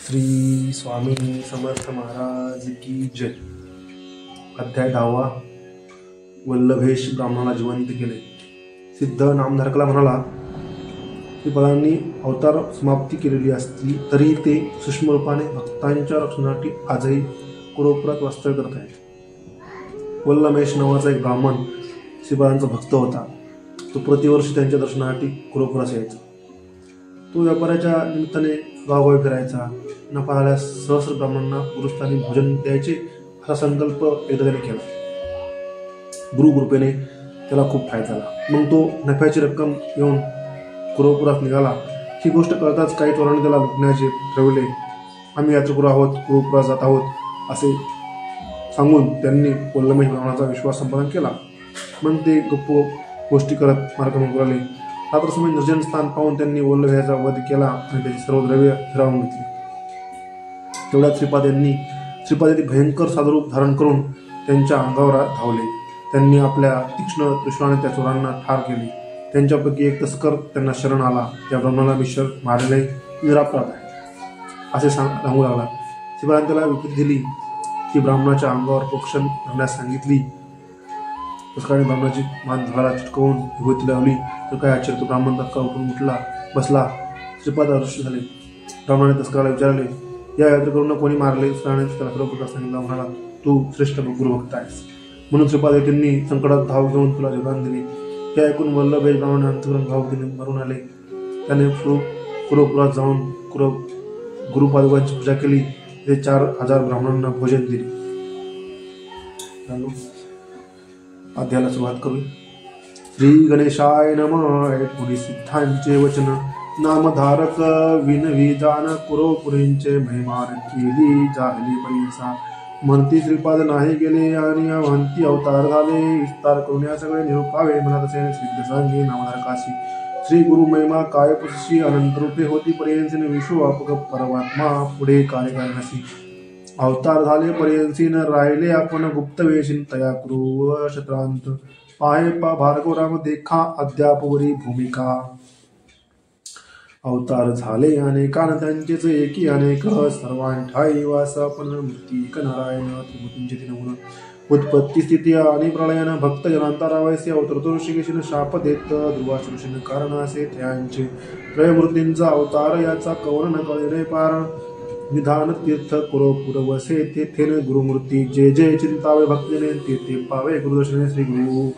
श्री स्वामी समर्थ महाराज की जय। अध्याय 10वा। वल्लभेश ब्राह्मणाला जिवंत केले। सिद्ध नामधारकाला म्हणाला, श्रीपादांनी अवतार समाप्ती केलेली असली तरी ते सूक्ष्म रूपाने भक्तांच्या रक्षणासाठी आजही कुरुपुरात वास्तव्य करत आहेत। वल्लभेश नावाचा एक ब्राह्मण श्रीपादांचा भक्त होता। तो प्रतिवर्षी त्यांच्या दर्शनासाठी कुरुपुरास यायचा। तो व्यापाराच्या निमित्ताने गावोगावी फिरायचा। नफा झाल्यास सहस्र ब्राह्मणांना गुरुस्थानी भोजन द्यायचे असा संकल्प एकदा त्याने केला। गुरुकृपेने त्याला खूप फायदा झाला। मग तो नफ्याची रक्कम घेऊन कुरुपुरात निघाला। ही गोष्ट कळताच काही चोरांनी त्याला लुटण्याचे ठरवले। आम्ही यात्रेकरू आहोत, कुरुपुरात जात आहोत असे सांगून त्यांनी वल्लभेश ब्राह्मणाचा विश्वास संपादन केला। मग ते गप्प गोष्टी करत मार्गक्रमण करले। रात्रसमय निर्जन स्थान पाहून त्यांनी वल्लभेचा वध केला आणि त्याची सर्व द्रव्य हिरावून घेतली। तेवढ्यात श्रीपाद भयंकर साधुरूप धारण करून त्यांच्या अंगावर धावले। त्यांनी आपल्या तीक्ष्ण त्रिशूळाने त्या चोरांना ठार केले। त्यांच्यापैकी एक तस्कर त्यांना शरण आला। त्या ब्राह्मणाला मी मारले निरापराध आहे असे सांगू लागला। श्रीपादांनी त्याला विकृती दिली की ब्राह्मणाच्या अंगावर प्रोक्षण करण्यास सांगितली। तस्कराने ब्राह्मणाची मान झाडाला चिटकवून विभूती लावली तर काय आश्चर्य, तो ब्राह्मण तत्काळ उठून उठला बसला। श्रीपाद अदृश्य झाले। ब्राह्मणाने तस्कराला विचारले, या यात्रेकरूंना कोणी मारले? तस्कराने त्याला सर्व प्रकार सांगितला। म्हणाला, तू श्रेष्ठ गुरुभक्त आहेस म्हणून श्रीपाद त्यांनी संकटात धाव घेऊन तुला जगदान दिले। हे ऐकून वल्लभेश ब्राह्मणाने अंतःकरण भावभक्तीने मरून आले। त्याने कुरुपुरात जाऊन गुरुपादुकांची पूजा केली। ते 4000 ब्राह्मणांना भोजन दिले। अध्यायाला सुरुवात करू। श्री गणेशाय नमः। पुढी सिद्धांचे वचन। नामधारक विनवी जाण कुरुपुरींचे महिमार केली जाहली परिसा। म्हणती श्रीपाद नाही गेले आणि म्हणती अवतार झाले। विस्तार करून या सगळे निरूपावे म्हणत असे सिद्ध सांगे नामधारकाशी। श्री गुरु महिमा काय पुसशी अनंत रूपे होती पर्यंतीन विश्वव्यापक परमात्मा पुढे कार्यकारणसी। अवतार झाले पर्यंतीन राहिले आपण गुप्त वेशीन तया कुरु शत्रांत। पाहे भार्गव राम देखा अद्यापवरी भूमिका। अवतार झाले अनेकान त्यांचेच एकी अनेक। सर्वांठाई वास आपण मूर्तिक नारायण। त्रिमूर्तींचे 3 गुण उत्पत्ती स्थिती आणि प्रलयन। भक्त जनांतरावैसे अवतरतो ऋषिकेशीन शाप देत ध्रुवाशृषीन कारण असे त्यांचे। त्रयमूर्तींचा अवतार याचा कवन न कळे पार। निधान तीर्थ कुरुपुर वसे तेथेन गुरुमूर्ती। जे जे चिंतावे भक्तजने ते पावे गुरुदर्शने। श्री गुरु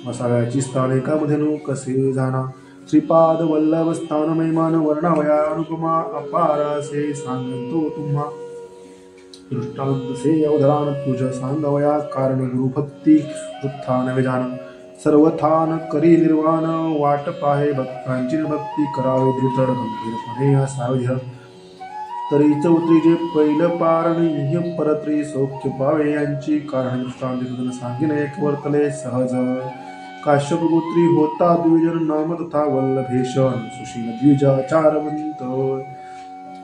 वसाव्याची स्थाने कामधेनु कसे जाणा। श्रीपाद वल्लभ स्थान महिमान वर्णावया अनुपमा अपार असे सांगतो तुम्हा। दृष्टांत से अवधरान तुझ सांगवया कारण गुरुभक्ती उत्थान वेजान। सर्वथान करी निर्वाण वाट पाहे भक्तांची भक्ती करावे द्रुतड गंभीरपणे असावे धीर। तरी चौत्री जे पहिलं पारण परत्री सौख्य पावे यांची कारण दृष्टांत सांगिन एक वर्तले सहज। काश्यप गोत्री होता द्विजन नाम तथा वल्लभेश। सुशील द्विजाचारवंत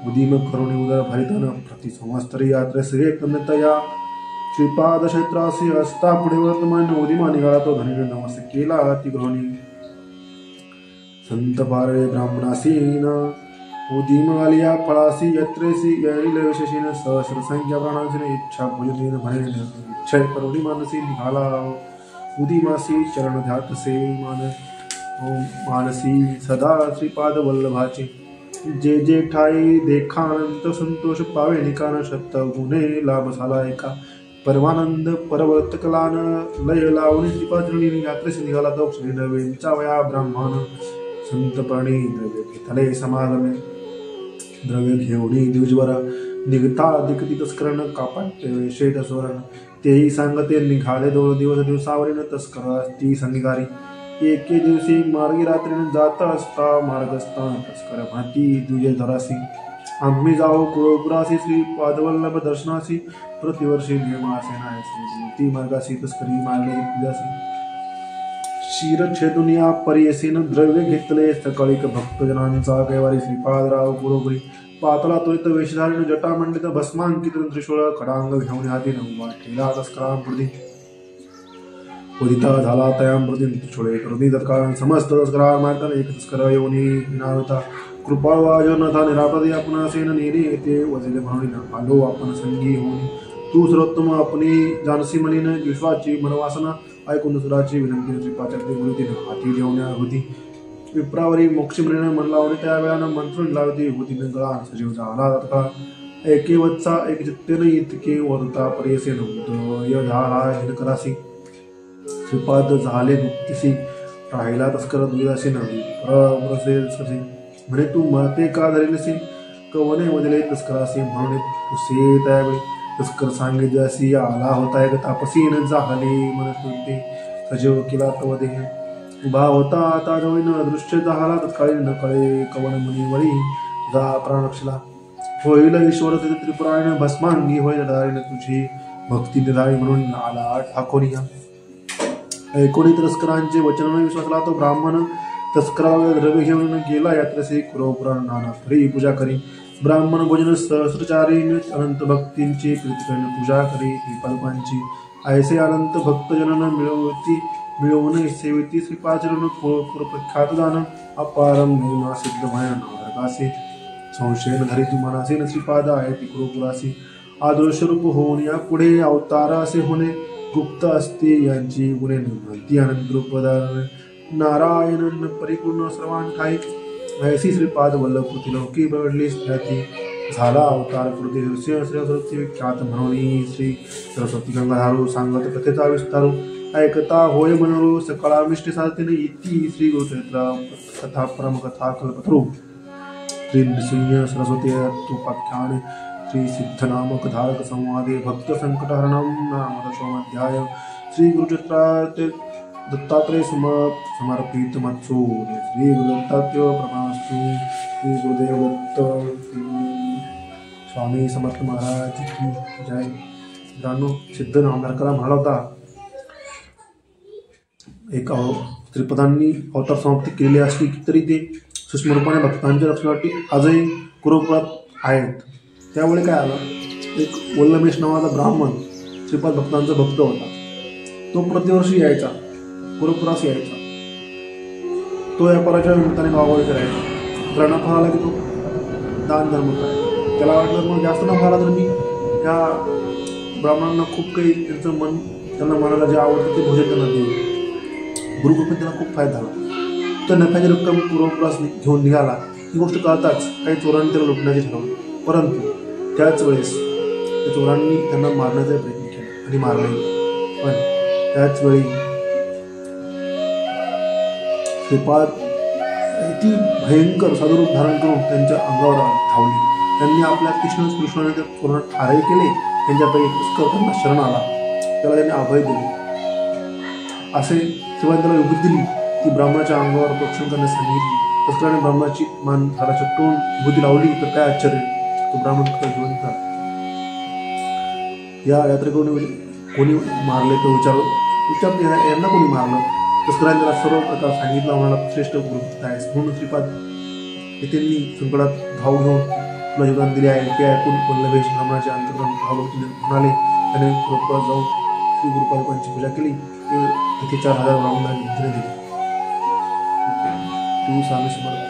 उदीम करुणी उदर भरितन प्रति संवत्सरी यात्रेस एक तया। श्रीपाद क्षेत्रासी असता पुढे वर्तमान उदिमा निघाला तो धनीने नमस केला ती गृहिणी। संत पारवे ब्राह्मणासीन उदीम आलिया फळासी यात्रेसी येईल विशेषीन। सहस्र संख्या प्राणांसीन इच्छा भोजनेन भरेन। इच्छा करुणी मानसी निघाला उदिमासी चरण ध्यातसे मानसी सदा श्रीपाद वल्लभाचे। जे जे ठाई देखानंत संतोष पावे निकान। शत गुणे लाभ झाला एका परमानंद परवर्तकलान। लय लावणी श्रीपाद यात्रेस निघाला तो श्री नवेंचा वया ब्राह्मण। संतपणी द्रव्य घेतले समागमे। द्रव्य घेऊनी द्विजवर निघता दिकती तस्करण कापाट्य वेशेत सोरण। तेही सांगते निघाले 2 दिवस दिवसावरील तस्कर ती संगीकारी। एके दिवशी मार्गी रात्रीने जात असता मार्गस्थान तस्कर भाती द्विजधरासी। आम्ही जाऊ कुरुपुरासी श्रीपाद वल्लभ दर्शनासी। प्रतिवर्षी नियमासे नायसी ती मार्गासी तस्करी मारले पूजासी। शिरछेदुनिया पर्यसीन द्रव्य घेतले सकाळीक भक्तजनांचा कैवारी। श्रीपादराव कुरुपुरी पातला त्वरित वेशधारीन जटामंडित भस्मांकित त्रिशूळ खडांग घेऊन हाती वाटेला तस्करांपुढे। उदिता झाला तयांप्रती त्रिशूळे करुणी तत्काळ समस्त तस्करार मारताना एक तस्कर येऊनी नावता कृपाळवाजनथा निरापदे आपण असेन नेरे येते वजले म्हणून आलो आपण संगी होऊन तू सर्वोत्तम आपणी जानसी म्हणीन विश्वाची मनवासना ऐकून सुराची विनंती श्रीपाच्याकडे बोलती हाती जेवण्या होती विप्रावरी मोक्ष म्हणून मन लावणे त्या वेळानं मंत्रण लावती होती गळा सजीव झाला का एके वत्सा एक जित्तेन इतके वरता परेसे नव्हतं झाला हिन करासी श्रीपाद झाले गुप्तिसी राहिला तस्कर द्विराशी नव्हे प्रसे म्हणे तू मते का धरेलसे कवने वदिले तस्करासी म्हणून तुसे त्यावेळी तस्कर सांगे जशी आला होता एक तापसीन झाले म्हणते सजीव केला तव देह उभा होता आता जवळीन दृश्य झाला तत्काळी न कळे कवन मुनी वळी जा प्राणक्षला होईल ईश्वर त्रिपुरायण भस्मांगी होईल दारिण तुझी भक्ती निराळी म्हणून आला ठाकोनिया ऐकोणी तस्करांचे वचन विश्वासला तो ब्राह्मण तस्कराला द्रव्य घेऊन गेला यात्रेसे कुरवपुराण नाना फ्री पूजा करी ब्राह्मण भोजन सहस्रचारी अनंत भक्तींची प्रीतीकरण पूजा करी श्रीपादपांची ऐसे अनंत भक्तजनन मिळवून सेविती श्रीपाचरण प्रख्यात दान अपारम महिमा सिद्ध भयासे संशय धरी तुम्हाला असे श्रीपाद आहे ती कुरुपुरासी आदर्शरूप होऊन या पुढे अवतार असे होणे गुप्त असते यांची गुणे माहिती अनंत रूपदार नारायण परिपूर्ण सर्वान ठाई ऐसी श्रीपाद वल्लभ कृती लौकी बघडली ख्याती झाला अवतार कृती सरस्वती विख्यात म्हणून श्री सरस्वती गंगाधारू सांगत कथेचा विस्तारू ऐकता होय म्हणू सकळामिष्ट साधतेने इति श्री गुरुचरित्र कथा परमकथा कल्पतरू श्री नृसिंह सरस्वती तुपाख्यान श्री सिद्धनामक धारक संवादे भक्त संकटहरणम नाम दशमोध्याय श्री गुरुचरित्रार्थ दत्तात्रेय समर्पित मत्सो श्री गुरुदत्तात्रेय प्रमास्तु श्री गुरुदेव दत्त स्वामी समर्थ महाराज की जय. मित्रांनो, सिद्ध नामधारकाला म्हणाला होता एक त्रिपदांनी अवतार समाप्ती केलेली असली तरी ते सूक्ष्म रूपाने भक्तांच्या रक्षणासाठी आजही कुरुपुरात आहेत. त्यावेळी काय आलं, एक वल्लभेश नावाचा ब्राह्मण श्रीपाद भक्तांचा भक्त होता. तो प्रतिवर्षी यायचा, कुरुपुरास यायचा. तो व्यापाराच्या निमित्ताने गावावर करायचा. जर नफा आला की तो दान धर्म करायचा. त्याला वाटलं मग जास्त नफा आला तर मी या ब्राह्मणांना खूप काही त्यांचं मन त्यांना मनाला जे आवडतं ते भोजन त्यांना देईल. गुरुकृपेत त्यांना खूप फायदा झाला. तर नफ्याची रक्कम कुरुपुरास घेऊन निघाला. ही गोष्ट कळताच काही चोरांनी त्याला लुटण्याचे ठरवलं. परंतु त्याच वेळेस त्या चोरांनी त्यांना मारण्याचा प्रयत्न केला आणि मारले. पण त्याच वेळी श्रीपाद ती भयंकर साधुरूप धारण करून त्यांच्या अंगावर धावली. त्यांनी आपल्या कृष्णाने त्या चोरांना ठारही केले. त्यांच्यापैकी पुष्कर त्यांना शरण आला. त्याला त्यांनी अभय दिले. असे शिवाय त्याला योग्य दिली ती ब्राह्मणाच्या अंगावर प्रोक्षण करण्यास सांगितली. तस्कराने ब्राह्मणाची मान झाडाच्या टोन विभूती लावली तर काय आश्चर्य, तो ब्राह्मण जिवंत झाला. या यात्रेकडून कोणी मारले तर विचारते यांना कोणी मारलं. तस्कराने त्याला सर्व प्रकार सांगितला. म्हणाला श्रेष्ठ गुरुभक्त आहेस म्हणून श्रीपाद त्यांनी संकटात धाव घेऊन तुला योगदान दिले आहे. ते ऐकून वल्लभेश ब्राह्मणाच्या अंतर्गत भावभक्तीने म्हणाले. त्याने कुरुपुरात जाऊन श्री गुरुपादकांची पूजा केली. तिथे 4000 ब्राह्मणांनी दिले. तू स्वामी समर्थ.